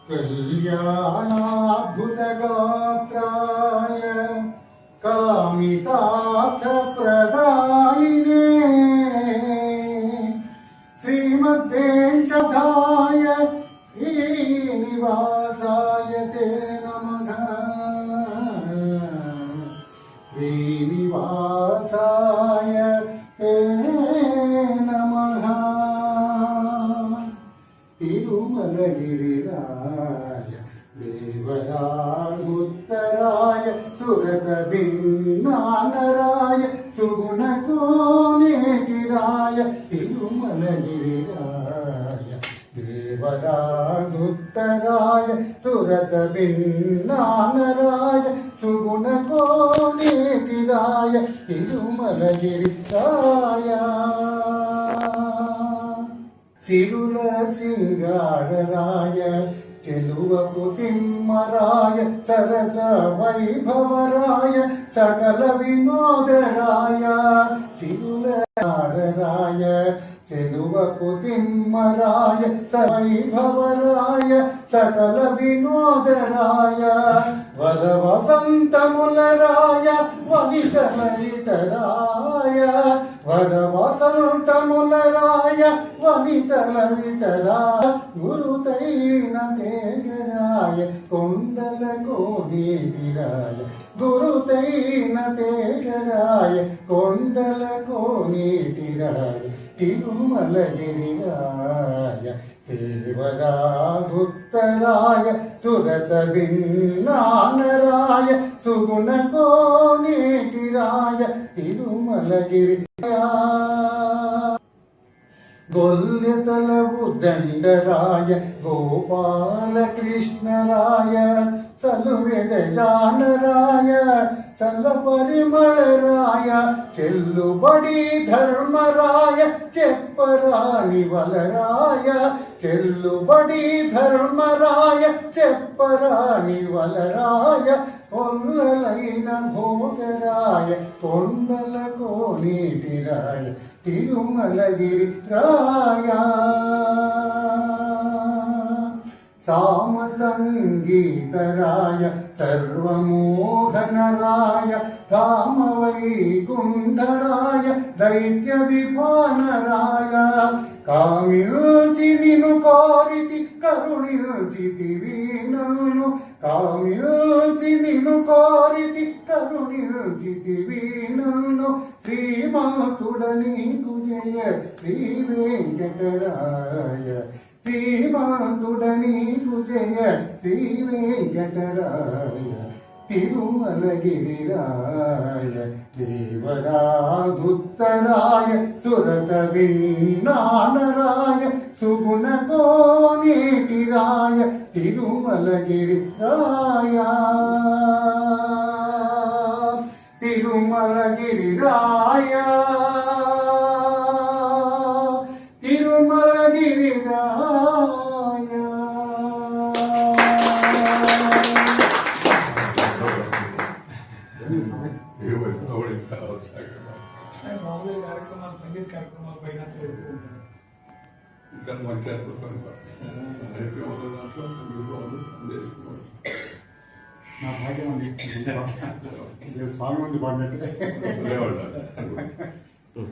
कल्याणाद्भुतगात्राय कामितार्थप्रदायिने श्रीमद्वेङ्कटाय श्रीनिवासाय ते नमः। श्रीनिवासाय ते नमः। तिरुमलगिरिराय देवराय सुरतभिन्नानराय सुगुणकोनेटिराय तिरुमलगिरिराय देवराय सुरतभिन्नानराय सुगुणकोनेटिराय तिरुमलगिरिराय सिरुल सिंगारराय చెలువపు తిమ్మరాయ సరస వైభవరాయ సకల వినోదరాయ సిరులరాయ చెలువపు తిమ్మరాయ వైభవరాయ సకల వినోదరాయ వర వసంతములరాయ వనితల విటరాయ వర వసంతములరాయ వనితల విటరాయ గురుతైన తేగరాయ కొండల కోనేటిరాయ గురుతైన తేగరాయ కొండల కోనేటిరాయ తిరుమలగిరిరాయ దేవరాగుత్తరాయ సురత విన్నానరాయ సుగుణ కోనేటిరాయ తిరుమలగిరిరాయ గొల్లెతలవు దండరాయ గోపాలకృష్ణరాయ సలువెద జానరాయ చల్ల పరిమళరాయ చెల్లుబడి ధర్మరాయ చెప్పరాని వలరాయ చెల్లుబడి ధర్మరాయ చెప్పరాని వలరాయ కొల్లలైన భోగరాయ కొండల కోనేటిరాయ తిరుమలగిరిరాయ సామ సంగీతరాయ సర్వమోహనరాయ కామవైకుంఠరాయ దైత్య విపానరాయ కామిల్చి నిను కోరితి కరుణిల్చితివి నన్ను కామిల్చి నిను కోరితి కరుణిల్చితివి నన్ను శ్రీమాతుడ నీకు జయ శ్రీ వెంకటరాయ శ్రీమాతుడ నీకు జయ శ్రీ వెంకటరాయ తిరుమలగిరిరాయ దేవరాదుత్తరాయ సురత విన్నానరాయ సుగుణ కోనేటిరాయ తిరుమలగిరిరాయ తిరుమలగిరిరాయ తిరుమలగిరిరాయ మామూలు కార్యక్రమాలు సంగీత కార్యక్రమాలు పైన ఇంకా మంచి నా భాగ్యం అండి స్వామి ఉంది బాగున్నట్టు